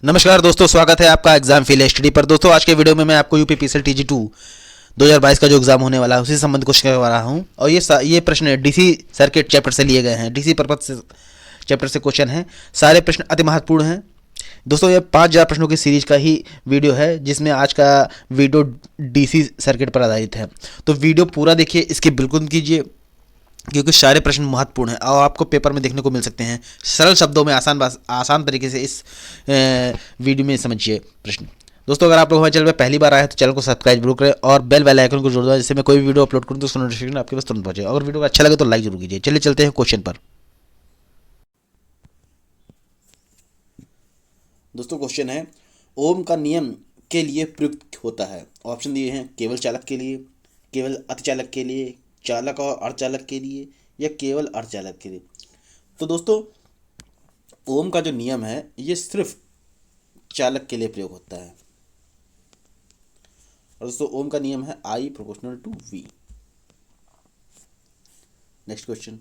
नमस्कार दोस्तों, स्वागत है आपका एग्जाम फेल स्टडी पर। दोस्तों आज के वीडियो में मैं आपको यूपी पीएसएल टीजी 2 2022 का जो एग्जाम होने वाला है उसी से संबंधित क्वेश्चन करवा रहा हूं। और ये प्रश्न डीसी सर्किट चैप्टर से लिए गए हैं। डीसी पर्पज से चैप्टर से क्वेश्चन हैं। सारे प्रश्न अति महत्वपूर्ण हैं। दोस्तों ये 5000 प्रश्नों की सीरीज का ही वीडियो है, जिसमें आज का वीडियो डीसी सर्किट पर आधारित है। तो वीडियो पूरा देखिए, इसकी बिल्कुल कीजिए, क्योंकि सारे प्रश्न महत्वपूर्ण हैं और आपको पेपर में देखने को मिल सकते हैं। सरल शब्दों में आसान तरीके से इस वीडियो में समझिए प्रश्न। दोस्तों अगर आप लोग हमारे चैनल पर पहली बार आए हैं तो चैनल को सब्सक्राइब जरूर करें और बेल आइकन को जोड़ दें, जिससे मैं कोई वीडियो अपलोड करूँ तो उसका नोटिफिकेशन आपके पास तुरंत पहुंचे। अगर वीडियो अच्छा लगे तो लाइक जरूर कीजिए। चलिए चलते हैं क्वेश्चन पर। दोस्तों क्वेश्चन है, ओम का नियम के लिए प्रयुक्त होता है। ऑप्शन दिए हैं केवल चालक के लिए, केवल अतिचालक के लिए, चालक और अर्धचालक के लिए, या केवल अर्धचालक के लिए। तो दोस्तों ओम का जो नियम है ये सिर्फ चालक के लिए प्रयोग होता है। और दोस्तों ओम का नियम है I proportional to V। Next question,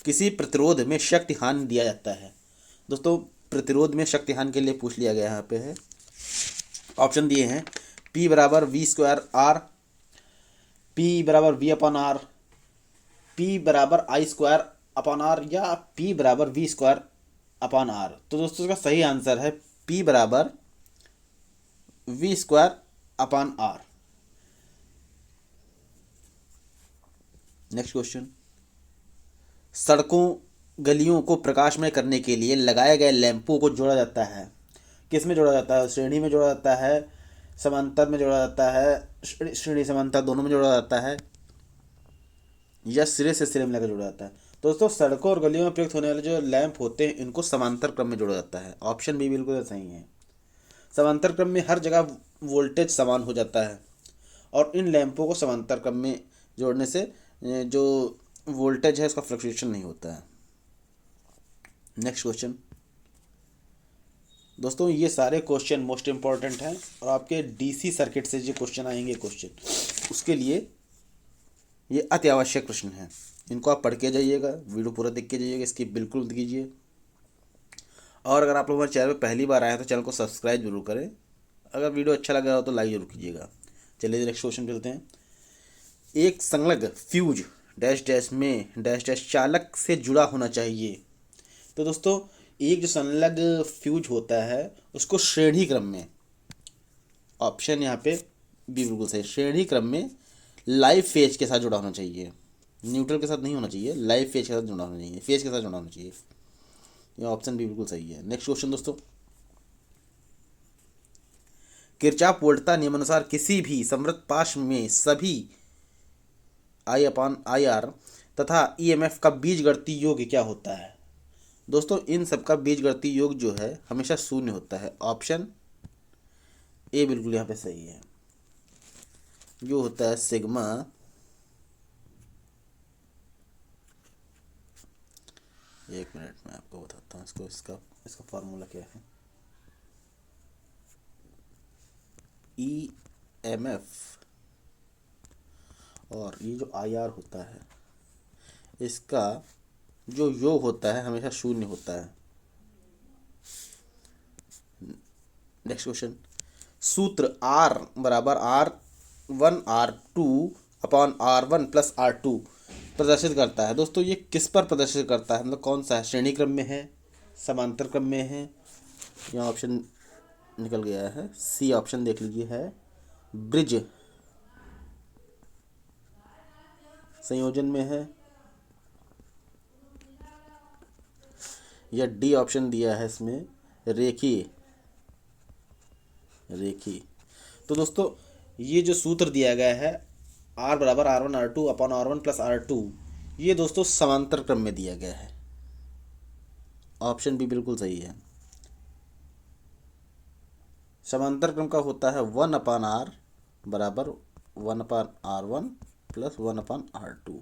किसी प्रतिरोध में शक्ति हानि दिया जाता है। दोस्तों प्रतिरोध में शक्ति हानि के लिए पूछ लिया गया यहाँ पे है। ऑप्शन दिए हैं P बराबर V स्क्वायर R, P बराबर V अपॉन R, P बराबर I स्क्वायर अपॉन R, या P बराबर V स्क्वायर अपॉन R। तो दोस्तों इसका सही आंसर है P बराबर V square upon R। Next question, सड़कों गलियों को प्रकाशमय करने के लिए लगाए गए लैंपों को जोड़ा जाता है। किस में जोड़ा जाता है? श्रेणी में जोड़ा जाता है, समांतर में जोड़ा जाता है, श्रेणी समांतर दोनों में जोड़ा जाता है, या सिरे से सिरे में लगा जोड़ा जाता है। दोस्तों सड़कों और गलियों में प्रयुक्त होने वाले जो लैंप होते हैं इनको समांतर क्रम में जोड़ा जाता है। ऑप्शन बी बिल्कुल सही है। समांतर क्रम में हर जगह वोल्टेज समान हो जाता है और इन लैंपों को समांतर क्रम में जोड़ने से जो वोल्टेज है उसका फ्लक्चुएशन नहीं होता है। नेक्स्ट क्वेश्चन, दोस्तों ये सारे क्वेश्चन मोस्ट इंपॉर्टेंट हैं और आपके डीसी सर्किट से जो क्वेश्चन आएंगे क्वेश्चन उसके लिए ये अति आवश्यक प्रश्न हैं। इनको आप पढ़ के जाइएगा, वीडियो पूरा देख के जाइएगा, इसकी बिल्कुल कीजिए। और अगर आप लोग हमारे चैनल पर पहली बार आए हैं तो चैनल को सब्सक्राइब जरूर करें। अगर वीडियो अच्छा लगा हो तो लाइक जरूर कीजिएगा। चलिए नेक्स्ट क्वेश्चन चलते हैं। एक संलग्न फ्यूज डैश डैश में डैश डैश चालक से जुड़ा होना चाहिए। तो दोस्तों एक जो संलग्न फ्यूज होता है उसको श्रेणी क्रम में, ऑप्शन यहाँ पे बी बिल्कुल सही, श्रेणी क्रम में लाइव फेज के साथ जुड़ा होना चाहिए। न्यूट्रल के साथ नहीं होना चाहिए, लाइव फेज के साथ जुड़ा होना चाहिए, फेज के साथ जुड़ा होना चाहिए। ये ऑप्शन बी बिल्कुल सही है। नेक्स्ट क्वेश्चन दोस्तों, किरचॉफ वोल्टता नियमानुसार किसी भी समृद्ध पाश में सभी I अपॉन आई आर तथा ईएमएफ का बीजगणितीय योग क्या होता है। दोस्तों इन सब का बीजगणितीय योग जो है हमेशा शून्य होता है। ऑप्शन ए बिल्कुल यहाँ पे सही है। जो होता है सिग्मा, एक मिनट में आपको बताता हूँ इसको, इसका फॉर्मूला क्या है। ई एम एफ और ये जो आई आर होता है इसका जो योग होता है हमेशा शून्य होता है। नेक्स्ट क्वेश्चन, सूत्र R बराबर R1 R2 upon R1 plus R2 प्रदर्शित करता है। दोस्तों ये किस पर प्रदर्शित करता है, मतलब कौन सा है? श्रेणी क्रम में है, समांतर क्रम में है, यहाँ ऑप्शन निकल गया है, सी ऑप्शन देख लीजिए है, ब्रिज संयोजन में है, या डी ऑप्शन दिया है इसमें रेखीय। तो दोस्तों ये जो सूत्र दिया गया है R बराबर R1 R2 upon R1 plus R2, ये दोस्तों समांतर क्रम में दिया गया है। ऑप्शन बी बिल्कुल सही है। समांतर क्रम का होता है 1 अपान R बराबर 1 अपान R1 प्लस 1 अपान R2।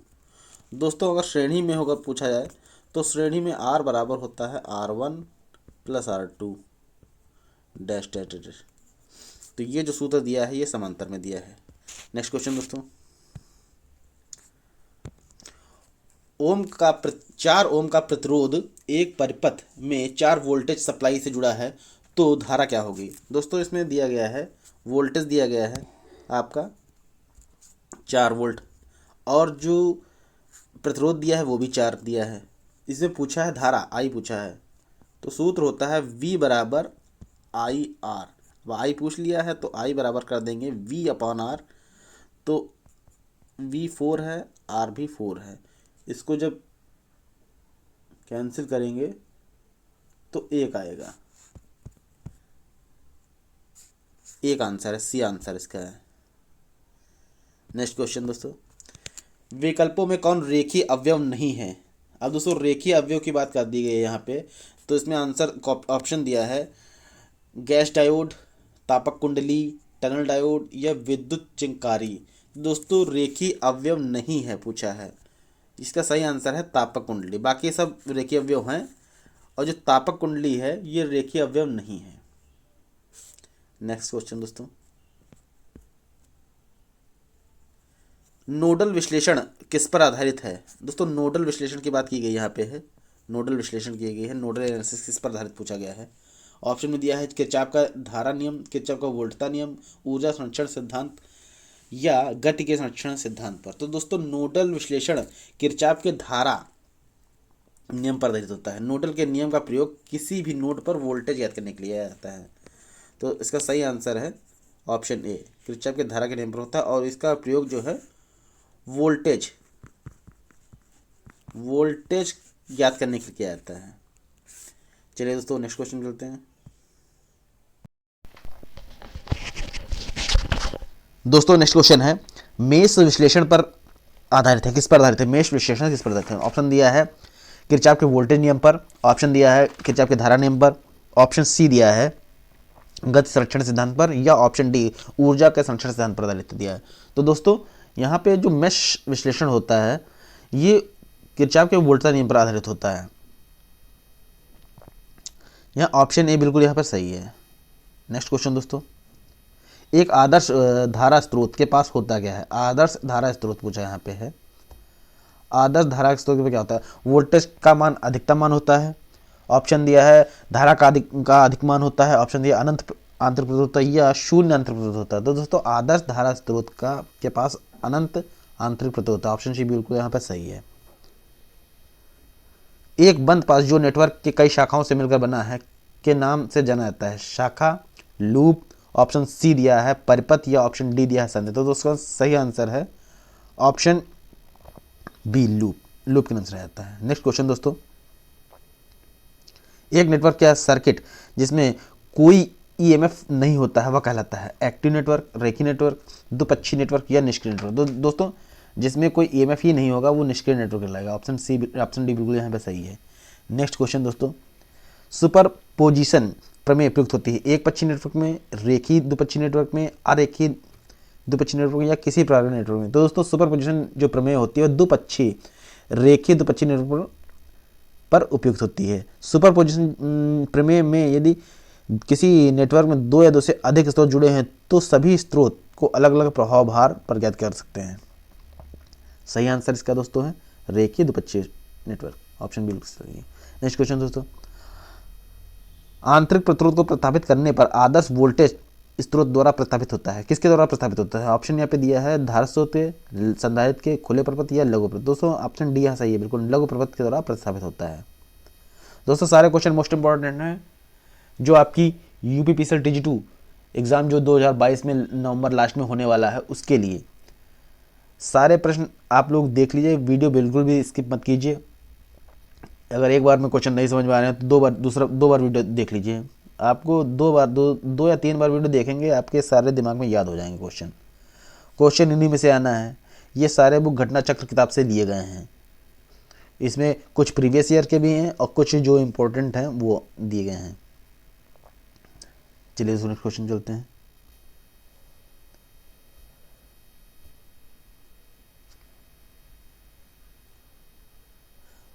दोस्तों अगर श्रेणी में होगा पूछा जाए तो श्रेणी में R बराबर होता है R1 plus R2 dash dash dash. तो ये जो सूत्र दिया है ये समांतर में दिया है। नेक्स्ट क्वेश्चन दोस्तों, 4 ओम का प्रतिरोध एक परिपथ में 4 वोल्टेज सप्लाई से जुड़ा है तो धारा क्या होगी। दोस्तों इसमें दिया गया है वोल्टेज दिया गया है आपका 4 वोल्ट, और जो प्रतिरोध दिया है वो भी 4 दिया है। इसमें पूछा है धारा आई पूछा है, तो सूत्र होता है V बराबर आई आर। अब आई पूछ लिया है तो आई बराबर कर देंगे V अपॉन आर, तो V 4 है, आर भी 4 है। इसको जब कैंसिल करेंगे तो 1 आएगा। एक आंसर है, सी आंसर इसका है। नेक्स्ट क्वेश्चन दोस्तों, विकल्पों में कौन रेखीय अवयव नहीं है। अब दोस्तों रेखीय अवयव की बात कर दी गई है यहाँ पे, तो इसमें आंसर ऑप्शन दिया है गैस डायोड, तापक कुंडली, टनल डायोड या विद्युत चिंकारी। दोस्तों रेखीय अवयव नहीं है पूछा है, इसका सही आंसर है तापक कुंडली। बाकी सब रेखीय अवयव हैं और जो तापक कुंडली है ये रेखीय अवयव नहीं है। नेक्स्ट क्वेश्चन दोस्तों, नोडल विश्लेषण किस पर आधारित है। दोस्तों नोडल विश्लेषण की बात की गई यहाँ पे है, नोडल विश्लेषण की गई है, नोडल एनालिसिस किस पर आधारित पूछा गया है। ऑप्शन में दिया है किरचॉफ का धारा नियम, किरचॉफ का वोल्टता नियम, ऊर्जा संरक्षण सिद्धांत या गति के संरक्षण सिद्धांत पर। तो दोस्तों नोडल विश्लेषण किरचॉफ के धारा नियम पर आधारित होता है। नोडल के नियम का प्रयोग किसी भी नोड पर वोल्टेज ज्ञात करने के लिए जाता है, तो इसका सही आंसर है ऑप्शन ए, किरचॉफ के धारा के नियम पर होता है और इसका प्रयोग जो है वोल्टेज ज्ञात करने के लिए किया जाता है। चलिए दोस्तों नेक्स्ट क्वेश्चन चलते हैं। दोस्तों नेक्स्ट क्वेश्चन है मेष विश्लेषण पर आधारित है। किस पर आधारित है मेष विश्लेषण, किस पर आधारित है। ऑप्शन दिया है किरचॉफ के वोल्टेज नियम पर, ऑप्शन दिया है किरचॉफ के धारा नियम पर, ऑप्शन सी दिया है गति संरक्षण सिद्धांत पर, या ऑप्शन डी ऊर्जा के संरक्षण सिद्धांत पर आधारित दिया है। तो दोस्तों यहाँ पे जो मेष विश्लेषण होता है ये किरचॉफ के वोल्टेज नियम पर आधारित होता है। यहाँ ऑप्शन ए बिल्कुल यहाँ पर सही है। नेक्स्ट क्वेश्चन दोस्तों, एक आदर्श धारा स्रोत के पास होता क्या है। आदर्श धारा स्रोत पूछा यहाँ पे है। आदर्श धारा स्रोत पे क्या होता है, वोल्टेज का मान अधिकतम मान होता है, ऑप्शन दिया है धारा का अधिक मान होता है, ऑप्शन दिया अनंत आंतरिक प्रतिरोध होता है या शून्य आंतरिक प्रतिरोध होता है। तो दोस्तों आदर्श धारा स्रोत के पास अनंत आंतरिक प्रतिरोध होता है। ऑप्शन सी बिल्कुल यहाँ पे सही है। एक बंद पास जो नेटवर्क के कई शाखाओं से मिलकर बना है के नाम से जाना जाता है। शाखा, लूप, ऑप्शन सी दिया है परिपथ या ऑप्शन डी दिया है संधि। तो दोस्तों सही आंसर है ऑप्शन बी लूप के नाम से जाता है। नेक्स्ट क्वेश्चन दोस्तों, एक नेटवर्क या सर्किट जिसमें कोई ईएमएफ नहीं होता है वह कहलाता है एक्टिव नेटवर्क, रेखीय नेटवर्क, द्विपक्षीय नेटवर्क या निष्क्रिय नेटवर्क। दोस्तों जिसमें कोई ईएमएफ ही नहीं होगा वो निष्क्रिय नेटवर्क कहलाएगा। ऑप्शन डी बिल्कुल यहाँ पे सही है। नेक्स्ट क्वेश्चन दोस्तों, सुपरपोजिशन प्रमेय प्रयुक्त होती है एक पक्षीय नेटवर्क में, रेखीय द्विपक्षीय नेटवर्क में, अरेखीय द्विपक्षीय नेटवर्क में या किसी प्रकार के नेटवर्क में। तो दोस्तों सुपरपोजिशन जो प्रमेय होती है द्विपक्षीय रेखीय द्विपक्षीय नेटवर्क पर उपयुक्त होती है। सुपरपोजिशन प्रमेय में यदि किसी नेटवर्क में 2 या 2 से अधिक स्रोत जुड़े हैं तो सभी स्रोत को अलग अलग प्रभाव भार पर ज्ञात कर सकते हैं। सही आंसर इसका दोस्तों है रेखीय द्विपक्षीय नेटवर्क, ऑप्शन बिल्कुल सही है। नेक्स्ट क्वेश्चन दोस्तों, आंतरिक प्रतिरोध को प्रस्थापित करने पर आदर्श वोल्टेज स्रोत द्वारा प्रस्थापित होता है। किसके द्वारा प्रस्थापित होता है। ऑप्शन यहाँ पे दिया है धारा स्रोत के, संधारित्र के, खुले प्रपथ या लघु प्रपथ। दोस्तों ऑप्शन डी यहाँ सही है, बिल्कुल लघु प्रपथ के द्वारा प्रस्थापित होता है। दोस्तों सारे क्वेश्चन मोस्ट इंपॉर्टेंट हैं जो आपकी यूपीपीसीएल TG2 एग्ज़ाम जो 2022 में नवंबर लास्ट में होने वाला है उसके लिए सारे प्रश्न आप लोग देख लीजिए। वीडियो बिल्कुल भी स्किप मत कीजिए। अगर एक बार में क्वेश्चन नहीं समझ में आ रहे हैं तो दो बार वीडियो देख लीजिए। आपको दो या 3 बार वीडियो देखेंगे आपके सारे दिमाग में याद हो जाएंगे क्वेश्चन इन्हीं में से आना है। ये सारे बुक घटना चक्र किताब से लिए गए हैं। इसमें कुछ प्रीवियस ईयर के भी हैं और कुछ जो इम्पोर्टेंट हैं वो दिए गए हैं। चलिए नेक्स्ट क्वेश्चन चलते हैं।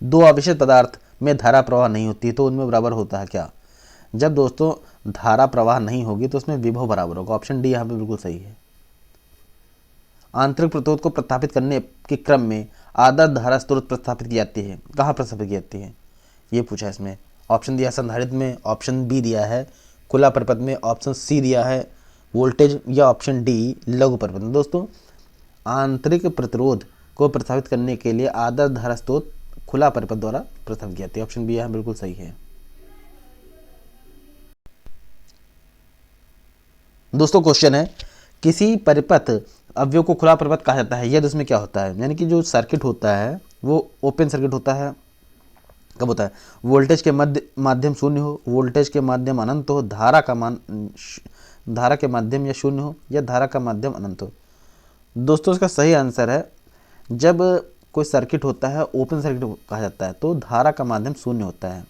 दो आवेशित पदार्थ में धारा प्रवाह नहीं होती तो उनमें बराबर होता है क्या। जब दोस्तों धारा प्रवाह नहीं होगी तो उसमें विभव बराबर होगा। ऑप्शन डी यहाँ पे बिल्कुल सही है। आंतरिक प्रतिरोध को प्रतिस्थापित करने के क्रम में आदर्श धारा स्रोत प्रतिस्थापित की जाती है। कहाँ प्रतिस्थापित की जाती है ये पूछा है इसमें। ऑप्शन दिया है संधारित्र में, ऑप्शन बी दिया है खुला परिपथ में, ऑप्शन सी दिया है वोल्टेज, या ऑप्शन डी लघु परिपथ में। दोस्तों आंतरिक प्रतिरोध को प्रतिस्थापित करने के लिए आदर्श धारा स्रोत खुला परिपथ द्वारा प्रतिस्थापित की जाती है। ऑप्शन बी यहाँ बिल्कुल सही है। दोस्तों क्वेश्चन है, किसी परिपथ अवयव को खुला परिपथ कहा जाता है, यदि उसमें क्या होता है, यानी कि जो सर्किट होता है वो ओपन सर्किट होता है। कब होता है? वोल्टेज के माध्यम शून्य हो, वोल्टेज के माध्यम अनंत हो, धारा के माध्यम या शून्य हो, या धारा का माध्यम अनंत हो। दोस्तों इसका सही आंसर है, जब कोई सर्किट होता है ओपन सर्किट कहा जाता है तो धारा का माध्यम शून्य होता है।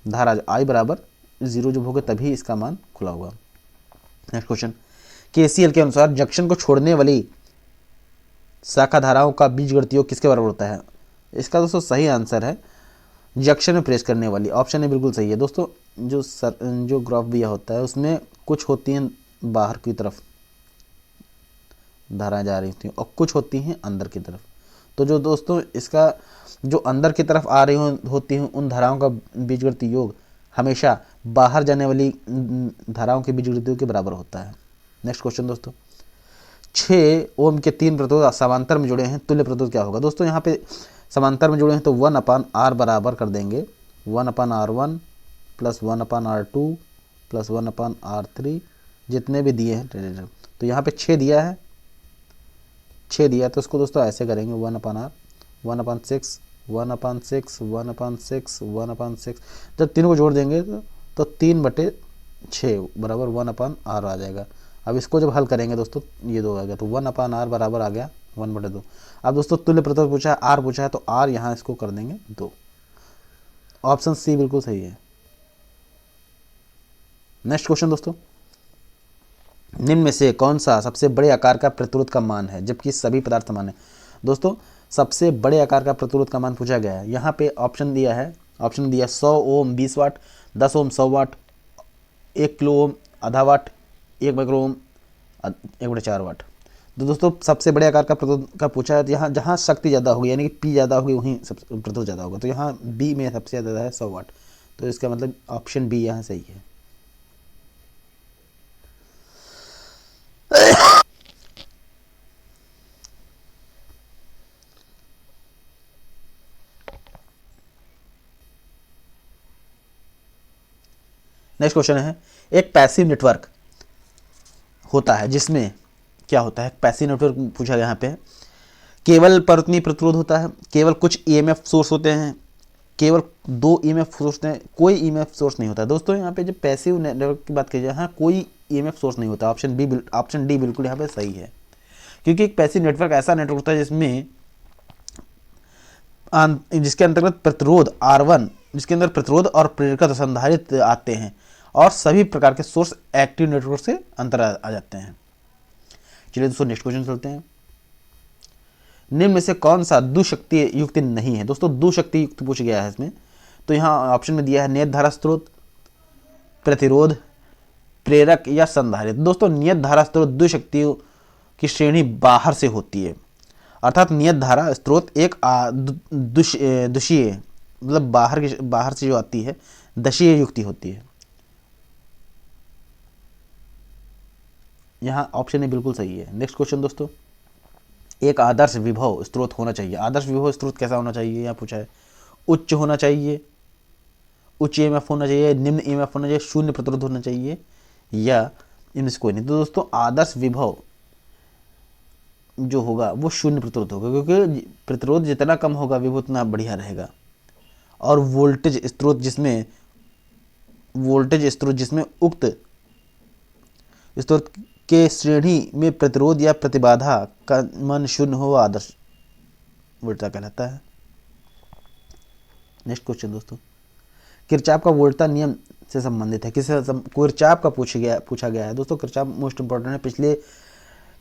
धारा I बराबर 0 जब होगा तभी इसका मान खुला होगा। नेक्स्ट क्वेश्चन, KCL के अनुसार जंक्शन को छोड़ने वाली शाखा धाराओं का बीजगणित योग किसके बराबर होता है? इसका दोस्तों सही आंसर है जंक्शन में प्रेस करने वाली। ऑप्शन है बिल्कुल सही है। दोस्तों जो ग्राफ दिया होता है उसमें कुछ होती हैं बाहर की तरफ धाराएं जा रही होती हैं और कुछ होती हैं अंदर की तरफ। तो जो दोस्तों इसका जो अंदर की तरफ आ रही होती हैं उन धाराओं का बीजगणित योग हमेशा बाहर जाने वाली धाराओं के बीजगणित योग के बराबर होता है। नेक्स्ट क्वेश्चन दोस्तों, 6 ओम के 3 प्रतिरोध समांतर में जुड़े हैं, तुल्य प्रतिरोध क्या होगा? दोस्तों यहाँ पे समांतर में जुड़े हैं तो 1/R बराबर कर देंगे 1/R1 plus 1/R2 plus 1/R3 जितने भी दिए हैं। तो यहाँ पे 6 दिया है, 6 दिया है तो उसको दोस्तों ऐसे करेंगे 1/R 1/6 1/6 1/6 1/6। जब तीनों को जोड़ देंगे तो 3/6 बराबर 1/R आ जाएगा। अब इसको जब हल करेंगे दोस्तों ये 2 आ गया तो 1/R बराबर आ गया 1/2। अब दोस्तों तुल्य प्रतिरोध पूछा है, R पूछा है तो R यहाँ इसको कर देंगे 2। ऑप्शन सी बिल्कुल सही है। नेक्स्ट क्वेश्चन दोस्तों, निम्न में से कौन सा सबसे बड़े आकार का प्रतिरोध का मान है जबकि सभी पदार्थ समान है? दोस्तों सबसे बड़े आकार का प्रतिरोध का मान पूछा गया है। यहाँ पे ऑप्शन दिया है, ऑप्शन दिया 100 ओम 20 वाट, 10 ओम 100 वाट, 1 किलो ओम आधा वाट, 1 माइक्रो ओम 1/4 वाट। तो दोस्तों सबसे बड़े आकार का प्रतिरोध का पूछा है, यहाँ जहाँ शक्ति ज़्यादा होगी यानी कि P ज़्यादा होगी वहीं सब प्रतिरोध ज़्यादा होगा। तो यहाँ B में सबसे ज़्यादा है 100 वाट। तो इसका मतलब ऑप्शन बी यहाँ सही है। नेक्स्ट क्वेश्चन है, एक पैसिव नेटवर्क होता है जिसमें क्या होता है? पैसिव नेटवर्क पूछा यहाँ पे केवल परिवर्तनीय प्रतिरोध होता है, केवल कुछ EMF सोर्स होते हैं, केवल 2 EMF सोर्स होते हैं, कोई EMF सोर्स नहीं होता है। दोस्तों यहाँ पे जब पैसिव नेटवर्क की बात की जाए यहाँ कोई EMF सोर्स नहीं होता। ऑप्शन डी बिल्कुल यहाँ पे सही है, क्योंकि एक पैसिव नेटवर्क ऐसा नेटवर्क होता है जिसके अंतर्गत प्रतिरोध R1 जिसके अंदर प्रतिरोध और प्रेरक संधारित्र आते हैं और सभी प्रकार के सोर्स एक्टिव नेटवर्क से अंतर आ जाते हैं। चलिए दोस्तों नेक्स्ट क्वेश्चन चलते हैं। निम्न में से कौन सा दुशक्ति युक्त नहीं है? दोस्तों दुशक्ति युक्त पूछ गया है इसमें। तो यहाँ ऑप्शन में दिया है नियत धारा स्रोत, प्रतिरोध, प्रेरक या संधारित्र। दोस्तों नियत धारा स्रोत दुशक्तियों की श्रेणी बाहर से होती है, अर्थात नियत धारा स्रोत एक दुशीय मतलब बाहर से जो आती है दशीय युक्ति होती है। यहाँ ऑप्शन ए बिल्कुल सही है। नेक्स्ट क्वेश्चन दोस्तों, एक आदर्श विभव स्रोत होना चाहिए। आदर्श विभव स्रोत कैसा होना चाहिए यहाँ पूछा है? उच्च होना चाहिए, उच्च EMF होना चाहिए, निम्न EMF होना चाहिए, शून्य प्रतिरोध होना चाहिए, या इनमें से कोई नहीं। तो दोस्तों आदर्श विभव जो होगा वो शून्य प्रतिरोध होगा, क्योंकि प्रतिरोध जितना कम होगा विभव उतना बढ़िया रहेगा। और वोल्टेज स्रोत जिसमें उक्त स्रोत के श्रेणी में प्रतिरोध या प्रतिबाधा का मान शून्य हो आदर्श वोल्टता कहलाता है। नेक्स्ट क्वेश्चन दोस्तों, किरचॉफ का वोल्टता नियम से संबंधित है। किरचॉफ का पूछा गया है। दोस्तों किरचॉफ मोस्ट इंपॉर्टेंट है, पिछले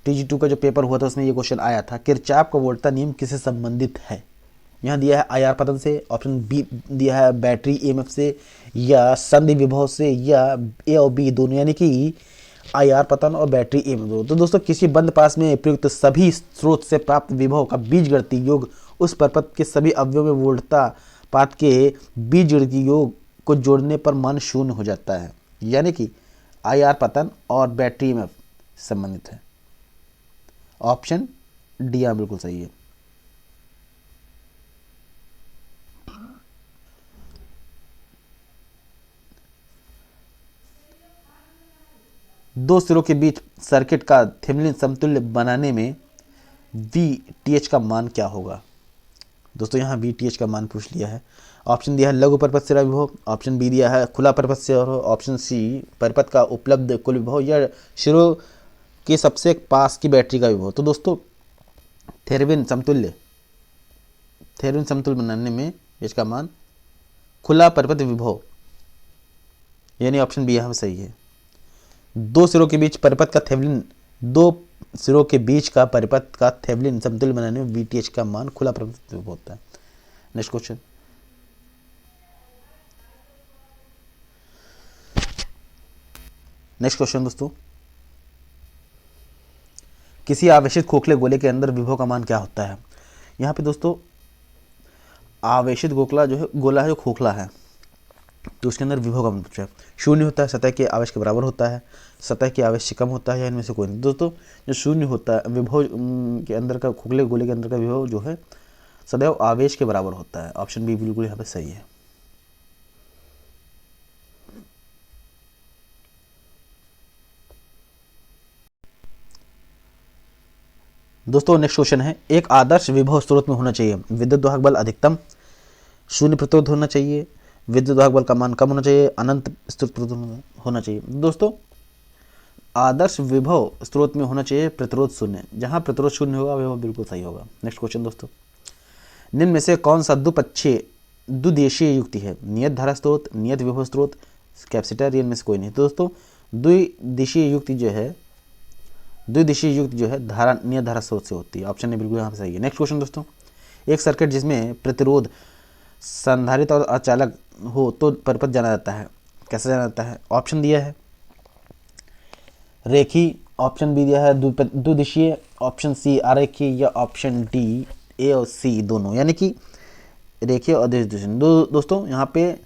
TG2 का जो पेपर हुआ था उसमें ये क्वेश्चन आया था। किरचॉफ का वोल्टता नियम किससे संबंधित है? यहाँ दिया है IR पतन से, ऑप्शन बी दिया है बैटरी EMF से, या संधि विभव से, या A और B दोनों, यानी कि IR पतन और बैटरी EM2। तो दोस्तों किसी बंद पास में प्रयुक्त सभी स्रोत से प्राप्त विभव का बीजगणितीय योग उस परपथ के सभी अवयवों में वोल्टता पात के बीजगणितीय योग को जोड़ने पर मान शून्य हो जाता है। यानी कि IR पतन और बैटरी में संबंधित है। ऑप्शन डी बिल्कुल सही है। दो सिरों के बीच सर्किट का थेवेनिन समतुल्य बनाने में VTh का मान क्या होगा। दोस्तों यहाँ VTh का मान पूछ लिया है। ऑप्शन दिया है लघु परिपथ सिरा विभव, ऑप्शन बी दिया है खुला परिपथ सिरा विभव, ऑप्शन सी परिपथ का उपलब्ध कुल विभव, या सिरों के सबसे पास की बैटरी का विभव। तो दोस्तों थेवेनिन समतुल्य बनाने में इसका मान खुला परिपथ विभव, यानी ऑप्शन बी यहाँ सही है। दो सिरों के बीच परिपथ का थेवेनिन दो सिरों के बीच का परिपथ का थेवेनिन समतुल्य बनाने में VTh का मान खुला परिपथ विभव होता है। नेक्स्ट क्वेश्चन, दोस्तों किसी आवेशित खोखले गोले के अंदर विभव का मान क्या होता है। यहाँ पे दोस्तों आवेशित गोला है जो खोखला है, तो उसके अंदर विभव का मान पूछा है। शून्य होता है, सतह के आवेश के बराबर होता है, सतह के आवेश से कम होता है, या इनमें से कोई नहीं। दोस्तों जो शून्य होता है विभव के अंदर का, खोखले गोले के अंदर का विभव जो है सदैव आवेश के बराबर होता है। ऑप्शन बी बिल्कुल यहाँ पे सही है। दोस्तों नेक्स्ट क्वेश्चन है, एक आदर्श विभव स्रोत में होना चाहिए विद्युत वाहक बल अधिकतम, शून्य प्रतिरोध होना चाहिए, विद्युत वाहक बल का मान कम होना चाहिए, अनंत स्रोत प्रतिरोध होना चाहिए। दोस्तों आदर्श विभव स्रोत में होना चाहिए प्रतिरोध शून्य। जहां प्रतिरोध शून्य होगा विभव बिल्कुल सही होगा। नेक्स्ट क्वेश्चन दोस्तों, निम्न में से कौन सा द्विदिशीय युक्ति है। नियत धारा स्रोत, नियत विभव स्रोत, कैपेसिटर, इनमें से कोई नहीं। तो दोस्तों द्विदिशीय युक्ति जो है धारा नियत धारा स्रोत से होती है। ऑप्शन ने बिल्कुल यहाँ पे सही है। नेक्स्ट क्वेश्चन दोस्तों, एक सर्किट जिसमें प्रतिरोध संधारित्र और अचालक हो तो परिपथ जाना जाता है, कैसे जाना जाता है। ऑप्शन दिया है रेखी, ऑप्शन बी दिया है द्विदिशीय, ऑप्शन सी आरेखीय, या ऑप्शन डी ए और सी दोनों, यानी कि रेखीय और द्विदिशीय। दोस्तों यहाँ पे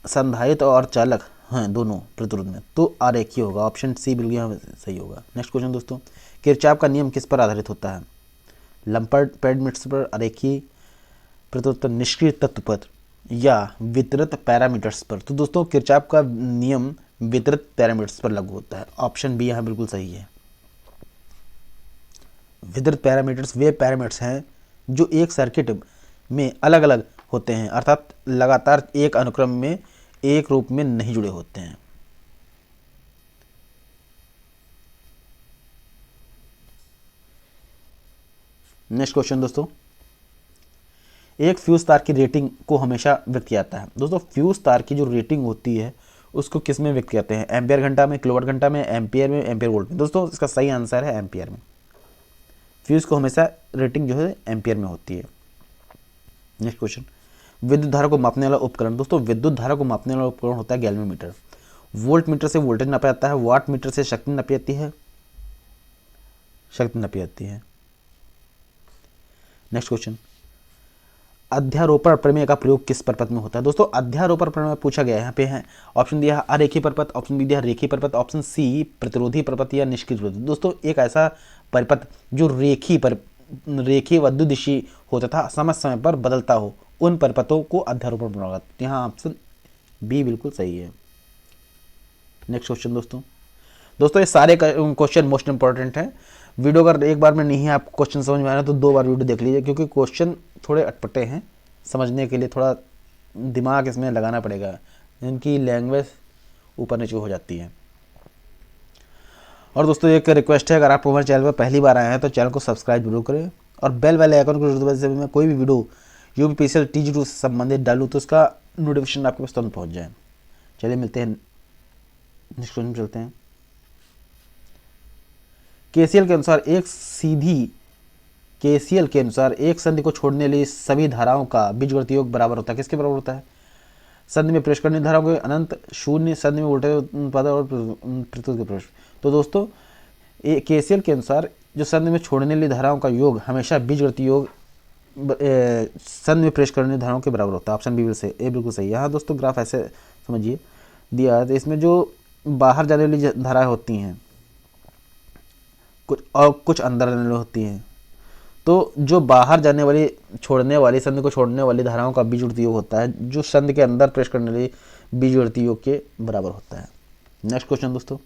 संधारित्र और चालक हैं दोनों प्रतिरोध में, तो आरेखीय होगा। ऑप्शन सी बिल्कुल यहाँ सही होगा। नेक्स्ट क्वेश्चन दोस्तों, किरचॉफ का नियम किस पर आधारित होता है। लंपर्ट पैरामीटर्स पर, आरेखीय प्रतिरोध पर, निष्क्रिय तत्व पर, या वितरित पैरामीटर्स पर। तो दोस्तों किरचॉफ का नियम वितरित पैरामीटर्स पर लागू होता है। ऑप्शन बी यहाँ बिल्कुल सही है। वितरित पैरामीटर्स वे पैरामीटर्स हैं जो एक सर्किट में अलग अलग होते हैं, अर्थात लगातार एक अनुक्रम में एक रूप में नहीं जुड़े होते हैं। नेक्स्ट क्वेश्चन दोस्तों, एक फ्यूज तार की रेटिंग को हमेशा व्यक्त किया जाता है। दोस्तों फ्यूज तार की जो रेटिंग होती है उसको किस में व्यक्त करते हैं। एम्पियर घंटा में, किलोवाट घंटा में, एम्पियर में, एम्पियर वोल्ट में। दोस्तों इसका सही आंसर है एम्पियर में। फ्यूज को हमेशा रेटिंग जो है एम्पियर में होती है। नेक्स्ट क्वेश्चन, विद्युत धारा को मापने वाला उपकरण। दोस्तों विद्युत धारा को मापने वाला उपकरण होता है गैल्वेनोमीटर। वोल्ट मीटर से वोल्टेज नापा जाता है, वाट मीटर से शक्ति नापी जाती है। नेक्स्ट क्वेश्चन, अध्यारोपण प्रमेय का प्रयोग किस परपथ में होता है। दोस्तों अध्यारोपण प्रमेय पूछा गया है, यहाँ पे है ऑप्शन दिया है अरेखीय परपथ, ऑप्शन बी दिया है रेखीय परपथ, ऑप्शन सी प्रतिरोधी परपथ, या निष्क्रिय प्रतिरोधी। दोस्तों एक ऐसा परपथ जो रेखीय व द्विदिशीय हो तथा समय समय पर बदलता हो, उन परपथों को अध्यारोपण प्रमेय होगा। यहाँ ऑप्शन बी बिल्कुल सही है। नेक्स्ट क्वेश्चन दोस्तों ये सारे क्वेश्चन मोस्ट इंपॉर्टेंट हैं। वीडियो अगर एक बार में नहीं है आपको क्वेश्चन समझ में आ रहा है तो 2 बार वीडियो देख लीजिए, क्योंकि क्वेश्चन थोड़े अटपटे हैं, समझने के लिए थोड़ा दिमाग इसमें लगाना पड़ेगा, इनकी लैंग्वेज ऊपर नीचे हो जाती है। और दोस्तों एक रिक्वेस्ट है, अगर आप हमारे चैनल पर पहली बार आए हैं तो चैनल को सब्सक्राइब जरूर करें और बेल वाले आइकन को जरूर दबाएं, जब मैं कोई भी वीडियो यूपीपीसीएल TG2 से संबंधित डालूँ तो उसका नोटिफिकेशन आपके पास तुरंत पहुँच जाए। चलिए मिलते हैं, नेक्स्ट क्वेश्चन चलते हैं। केसीएल के अनुसार एक संधि को छोड़ने लिए सभी धाराओं का बीजगणितीय योग बराबर होता है। किसके बराबर होता है। संधि में प्रवेश करने धाराओं के अनंत, शून्य, संधि में वोल्टेज उत्पादन और प्रतिरोध के प्रवेश। तो दोस्तों केसीएल के अनुसार जो संधि में छोड़ने वाली धाराओं का योग हमेशा बीजगणितीय योग संधि में प्रवेश करने धाराओं के बराबर होता है। ऑप्शन बी से ए बिल्कुल सही है। यहाँ दोस्तों ग्राफ ऐसे समझिए दिया है, तो इसमें जो बाहर जाने वाली धाराएं होती हैं कुछ और कुछ अंदर आने वाली होती हैं, तो जो बाहर जाने वाली छोड़ने वाली संधि को छोड़ने वाली धाराओं का बीजगणितीय योग होता है जो संधि के अंदर प्रवेश करने वाली बीजगणितीय योग के बराबर होता है। नेक्स्ट क्वेश्चन दोस्तों,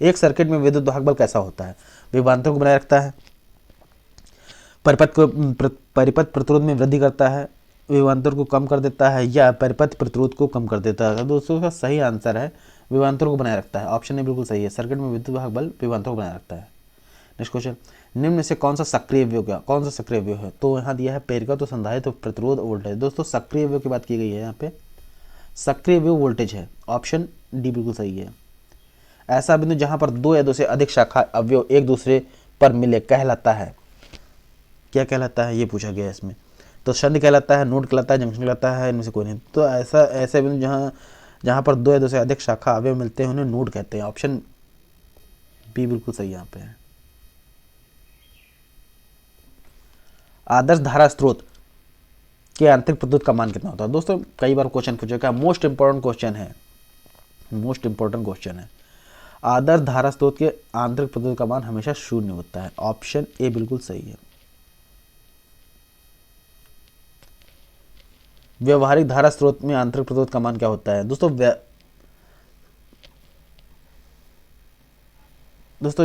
एक सर्किट में विद्युत वाहक बल कैसा होता है? विभवांतर को बनाए रखता है, परिपथ प्रतिरोध में वृद्धि करता है, विभवांतर को कम कर देता है, या परिपथ प्रतिरोध को कम कर देता है। दोस्तों का सही आंसर है विभवांतर को बनाए रखता है। ऑप्शन ए बिल्कुल सही है। सर्किट में विद्युत वाहक बल विभवांतर को बनाए रखता है। नेक्स्ट क्वेश्चन, निम्न में से कौन सा सक्रिय अवयव कौन सा सक्रिय अवयव है? तो यहाँ दिया है प्रेरक, तो संधारित्र, तो प्रतिरोध, वोल्टेज। दोस्तों सक्रिय अवयव की बात की गई है, यहाँ पे सक्रिय अवयव वोल्टेज है। ऑप्शन डी बिल्कुल सही है। ऐसा बिंदु जहां पर दो या दो से अधिक शाखा अवयव एक दूसरे पर मिले कहलाता है, क्या कहलाता है? ये पूछा गया है इसमें। तो संधि कहलाता है, नोड कहलाता है, जंक्शन कहलाता है, इनमें से कोई नहीं। तो ऐसे बिंदु जहां पर दो या दो से अधिक शाखा अवयव मिलते हैं उन्हें नोड कहते हैं। ऑप्शन बी बिल्कुल सही यहाँ पे है। आदर्श धारा स्रोत के आंतरिक प्रतिरोध का मान कितना होता है? दोस्तों कई बार क्वेश्चन पूछा गया, मोस्ट इंपॉर्टेंट क्वेश्चन है, मोस्ट इंपॉर्टेंट क्वेश्चन है। आदर्श धारा स्रोत के आंतरिक प्रतिरोध का मान हमेशा शून्य होता है। ऑप्शन ए बिल्कुल सही है। व्यवहारिक धारा स्रोत में आंतरिक प्रतिरोध का मान क्या होता है? दोस्तों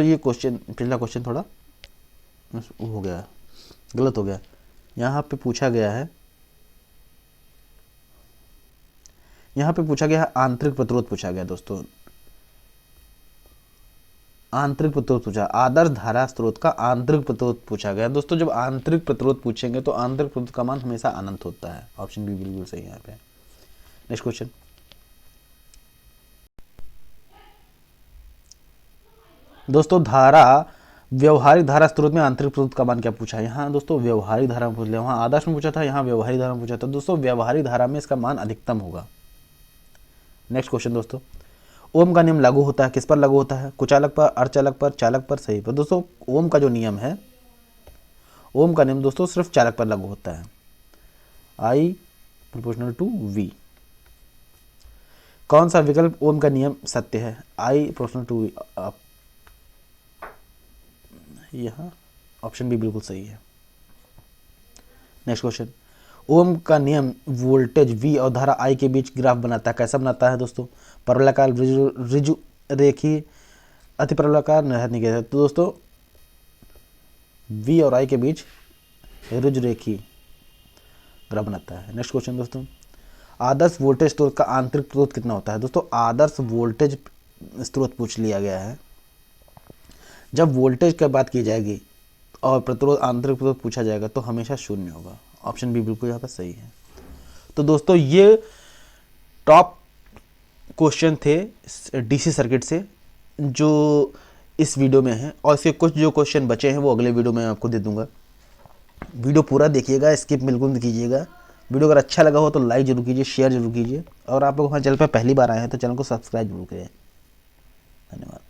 ये क्वेश्चन, पिछला क्वेश्चन थोड़ा हो गया, गलत हो गया। यहाँ पे पूछा गया है, यहाँ पे पूछा गया है आंतरिक प्रतिरोध पूछा गया। दोस्तों आंतरिक प्रतिरोध पूछा, आदर्श धारा स्रोत का आंतरिक प्रतिरोध पूछा गया। दोस्तों जब आंतरिक प्रतिरोध पूछेंगे तो आंतरिक प्रतिरोध का मान हमेशा अनंत होता है। ऑप्शन बी बिल्कुल सही है यहाँ पे। नेक्स्ट क्वेश्चन, दोस्तों धारा व्यवहारिक धारा स्रोत में आंतरिक प्रतिरोध का मान क्या पूछा है? यहाँ दोस्तों व्यवहारिक धारा में पूछ लिया, वहाँ आदर्श में पूछा था, यहाँ व्यवहारिक धारा में पूछा था। दोस्तों व्यवहारिक धारा में इसका मान अधिकतम होगा। नेक्स्ट क्वेश्चन दोस्तों, ओम का नियम लागू होता है किस पर लागू होता है? कुचालक पर, अर्धचालक पर, चालक पर, सही पर। दोस्तों ओम का जो नियम है, ओम का नियम दोस्तों सिर्फ चालक पर लागू होता है। I proportional to V। कौन सा विकल्प ओम का नियम सत्य है? I proportional to V। यहाँ ऑप्शन बी बिल्कुल सही है। नेक्स्ट क्वेश्चन, ओम का नियम वोल्टेज V और धारा I के बीच ग्राफ बनाता है, कैसा बनाता है? दोस्तों परवलयाकार, ऋजु रेखी, अति परवलयाकार, नहीं कहते। तो दोस्तों V और I के बीच ऋजु रेखी ग्राफ बनाता है। नेक्स्ट क्वेश्चन दोस्तों, आदर्श वोल्टेज स्रोत का आंतरिक प्रतिरोध कितना होता है? दोस्तों आदर्श वोल्टेज स्रोत पूछ लिया गया है। जब वोल्टेज की बात की जाएगी और प्रतिरोध, आंतरिक प्रतिरोध पूछा जाएगा तो हमेशा शून्य होगा। ऑप्शन बी बिल्कुल यहाँ पर सही है। तो दोस्तों ये टॉप क्वेश्चन थे डीसी सर्किट से जो इस वीडियो में है, और इसके कुछ जो क्वेश्चन बचे हैं वो अगले वीडियो में आपको दे दूंगा। वीडियो पूरा देखिएगा, स्किप बिल्कुल नहीं कीजिएगा। वीडियो अगर अच्छा लगा हो तो लाइक जरूर कीजिए, शेयर जरूर कीजिए, और आप लोग हमारे चैनल पर पहली बार आए हैं तो चैनल को सब्सक्राइब जरूर करें। धन्यवाद।